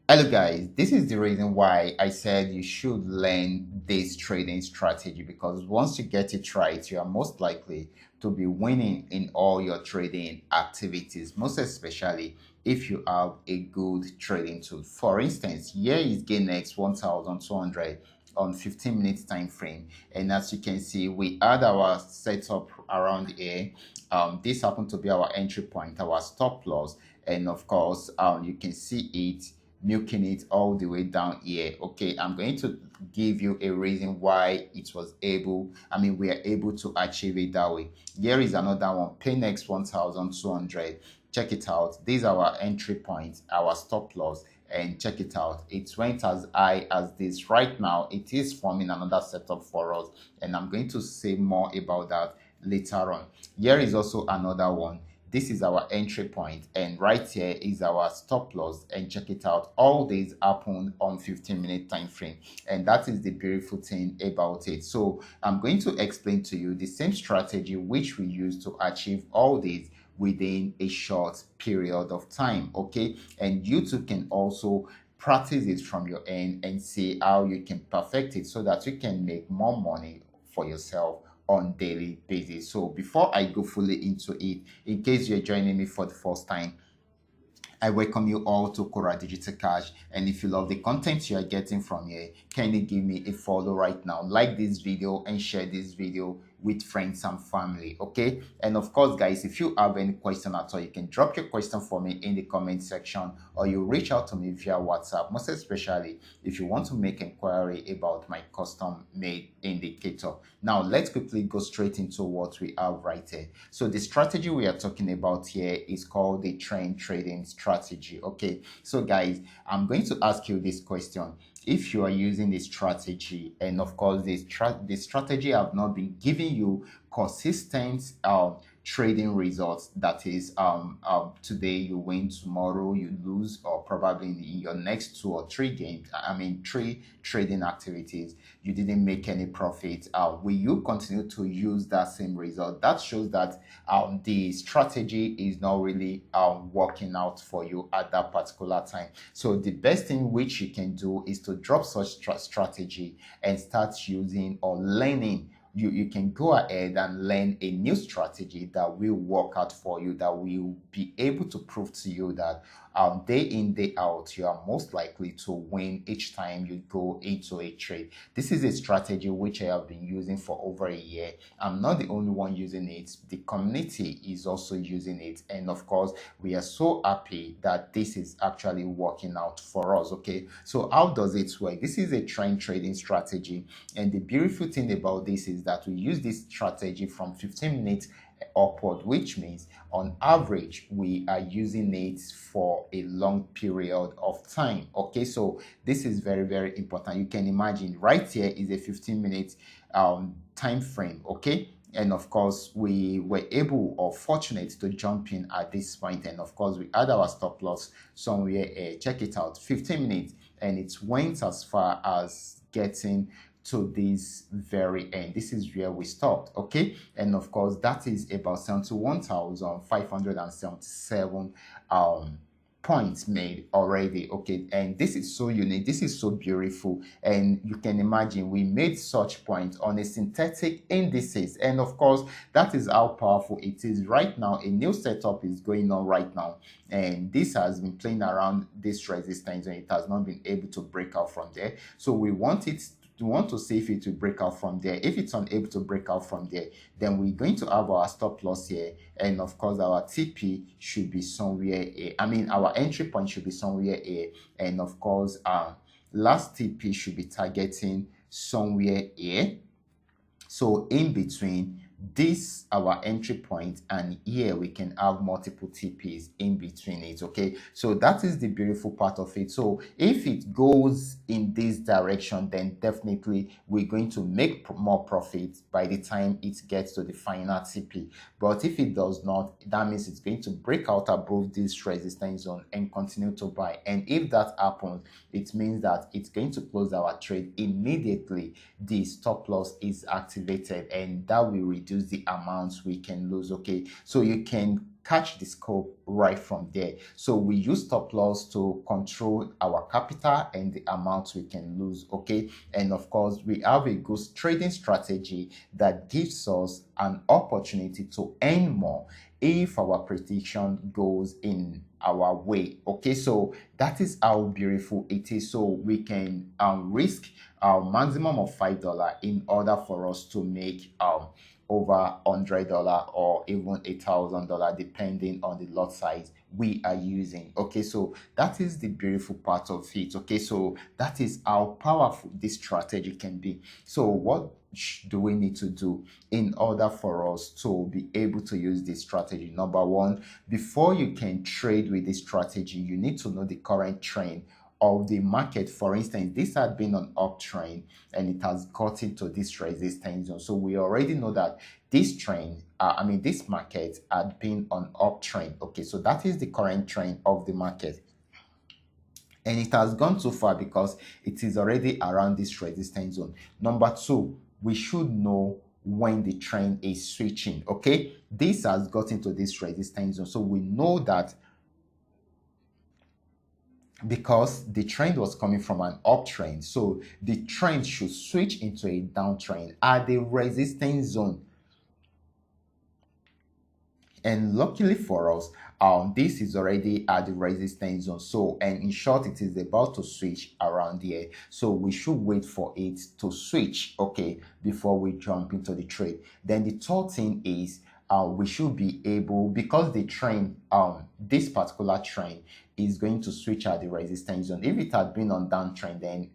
Hello guys, this is the reason why I said you should learn this trading strategy, because once you get it right, you are most likely to be winning in all your trading activities, most especially if you have a good trading tool. For instance, here is GainX 1200 on 15 minutes time frame, and as you can see, we had our setup around here. This happened to be our entry point, our stop loss, and of course you can see it milking it all the way down here. Okay, I'm going to give you a reason why it was able, we are able to achieve it that way. Here is another one, PayNext 1200. Check it out. These are our entry points, our stop loss, and check it out, it went as high as this. Right now it is forming another setup for us, and I'm going to say more about that later on. Here is also another one. This is our entry point, and right here is our stop loss, and check it out, all these happen on 15-minute time frame, and that is the beautiful thing about it. So I'm going to explain to you the same strategy which we use to achieve all these within a short period of time. Okay, and you too can also practice it from your end and see how you can perfect it so that you can make more money for yourself on daily basis. So before I go fully into it, in case you're joining me for the first time, I welcome you all to Qora Digital Cash. And if you love the content you are getting from here, kindly give me a follow right now. Like this video and share this video with friends and family. Okay. And of course, guys, if you have any question at all, you can drop your question for me in the comment section, or you reach out to me via WhatsApp, most especially if you want to make inquiry about my custom made indicator. Now let's quickly go straight into what we have right here. So the strategy we are talking about here is called the trend trading strategy. Okay, so guys, I'm going to ask you this question. If you are using this strategy, and of course this strategy have not been giving you consistent trading results, that is today you win, tomorrow you lose, or probably in your next 2 or 3 games, three trading activities, you didn't make any profit, will you continue to use that same result? That shows that the strategy is not really working out for you at that particular time. So the best thing which you can do is to drop such strategy and start using or learning. You can go ahead and learn a new strategy that will work out for you, that will be able to prove to you that day in, day out, you are most likely to win each time you go into a trade. This is a strategy which I have been using for over a year. I'm not the only one using it. The community is also using it. And of course, we are so happy that this is actually working out for us. Okay, so how does it work? This is a trend trading strategy. And the beautiful thing about this is that we use this strategy from 15 minutes upward, which means on average we are using it for a long period of time. Okay, so this is very, very important. You can imagine right here is a 15-minute time frame. Okay, and of course we were able or fortunate to jump in at this point, and of course we had our stop loss somewhere. Check it out, 15 minutes, and it went as far as getting to this very end. This is where we stopped. Okay, and of course that is about 71,577 points made already. Okay, and this is so unique, this is so beautiful, and you can imagine we made such points on a synthetic indices, and of course that is how powerful it is. Right now a new setup is going on right now, and this has been playing around this resistance and it has not been able to break out from there. So we want to see if it will break out from there. If it's unable to break out from there, then we're going to have our stop loss here, and of course our TP should be somewhere here. Our entry point should be somewhere here, and of course last TP should be targeting somewhere here. So in between this our entry point and here we can have multiple TPs in between it. Okay, so that is the beautiful part of it. So if it goes in this direction, then definitely we're going to make more profit by the time it gets to the final TP. But if it does not, that means it's going to break out above this resistance zone and continue to buy. And if that happens, it means that it's going to close our trade immediately the stop loss is activated, and that will reduce the amounts we can lose. Okay, so you can catch the scope right from there. So we use stop loss to control our capital and the amount we can lose, okay? And of course, we have a good trading strategy that gives us an opportunity to earn more if our prediction goes in our way, okay? So that is how beautiful it is. So we can risk our maximum of $5 in order for us to make over $100 or even $1,000 depending on the lot size we are using, okay? So that is the beautiful part of it, okay? So that is how powerful this strategy can be. So what do we need to do in order for us to be able to use this strategy? Number one, before you can trade with this strategy, you need to know the current trend of the market. For instance, this had been on uptrend and it has gotten to this resistance zone. So we already know that this trend, this market had been on uptrend. Okay, so that is the current trend of the market. And it has gone too far because it is already around this resistance zone. Number two, we should know when the trend is switching, okay? This has gotten to this resistance zone. So we know that because the trend was coming from an uptrend, so the trend should switch into a downtrend at the resistance zone. And luckily for us, this is already at the resistance zone. So, and in short, it is about to switch around here. So we should wait for it to switch, okay, before we jump into the trade. Then the third thing is we should be able, because the trend, this particular trend is going to switch at the resistance zone. If it had been on downtrend, then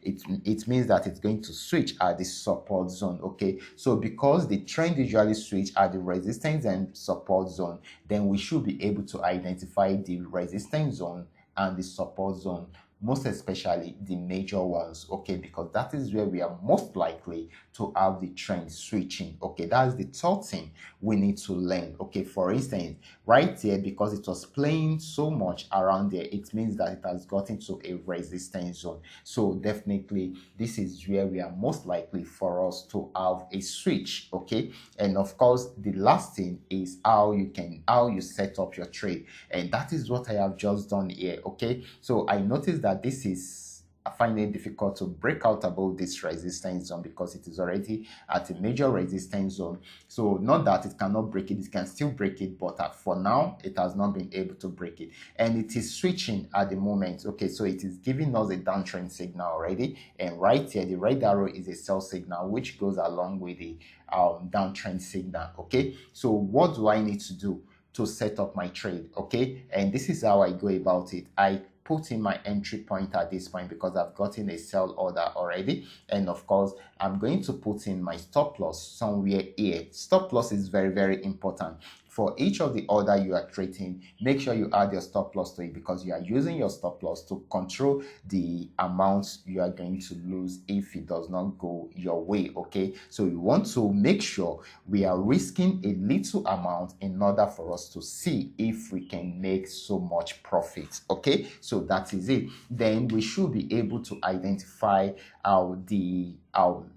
it means that it's going to switch at the support zone, okay? So because the trend usually switch at the resistance and support zone, then we should be able to identify the resistance zone and the support zone, most especially the major ones, okay, because that is where we are most likely to have the trend switching, okay? That's the third thing we need to learn, okay? For instance, right here, because it was playing so much around there, it means that it has gotten to a resistance zone. So definitely this is where we are most likely for us to have a switch, okay? And of course, the last thing is how you set up your trade, and that is what I have just done here, okay? So I noticed that this is, I find it difficult to break out above this resistance zone because it is already at a major resistance zone. So not that it cannot break it can still break it, but for now it has not been able to break it, and it is switching at the moment, okay? So it is giving us a downtrend signal already, and right here the red arrow is a sell signal which goes along with the downtrend signal, okay? So what do I need to do to set up my trade, okay? And this is how I go about it. I put in my entry point at this point because I've gotten a sell order already, and of course I'm going to put in my stop loss somewhere here. Stop loss is very, very important. For each of the order you are trading, make sure you add your stop loss to it because you are using your stop loss to control the amount you are going to lose if it does not go your way, okay? So we want to make sure we are risking a little amount in order for us to see if we can make so much profit, okay? So that is it. Then we should be able to identify our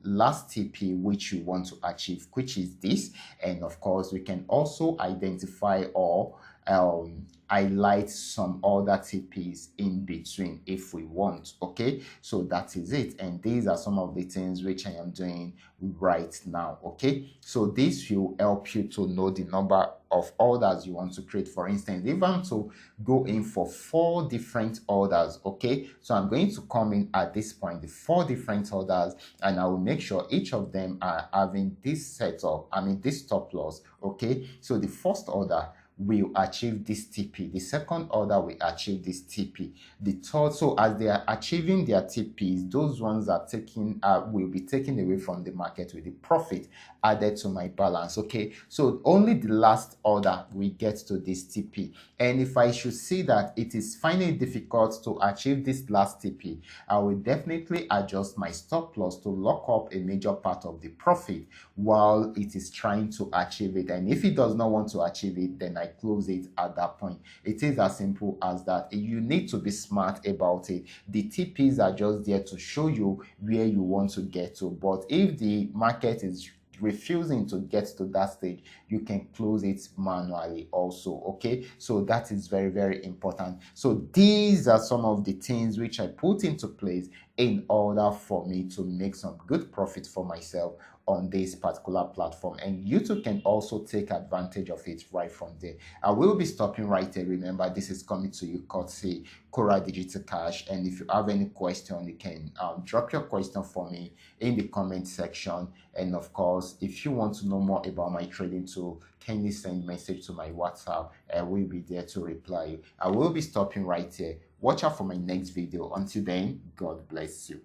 last TP which we want to achieve, which is this. And of course we can also identify or highlight some other TPs in between if we want, okay? So that is it, and these are some of the things which I am doing right now, okay? So this will help you to know the number of orders you want to create. For instance, if I'm to go in for 4 different orders, okay, so I'm going to come in at this point, the 4 different orders, and I will make sure each of them are having this setup, this stop loss, okay? So the first order will achieve this TP, the second order will achieve this TP, the third. So as they are achieving their TPs, those ones are taking will be taken away from the market with the profit added to my balance, okay? So only the last order we get to this TP, and if I should see that it is finding it difficult to achieve this last TP, I will definitely adjust my stop loss to lock up a major part of the profit while it is trying to achieve it. And if it does not want to achieve it, then I close it at that point. It is as simple as that. You need to be smart about it. The TPs are just there to show you where you want to get to, but if the market is refusing to get to that stage, you can close it manually also. Okay, so that is very, very important. So these are some of the things which I put into place in order for me to make some good profit for myself on this particular platform, and you too can also take advantage of it right from there. I will be stopping right there. Remember, this is coming to you courtesy Qora Digital Cash, and if you have any question, you can drop your question for me in the comment section. And of course, if you want to know more about my trading tool, kindly send message to my WhatsApp. I will be there to reply you. I will be stopping right here. Watch out for my next video. Until then, God bless you.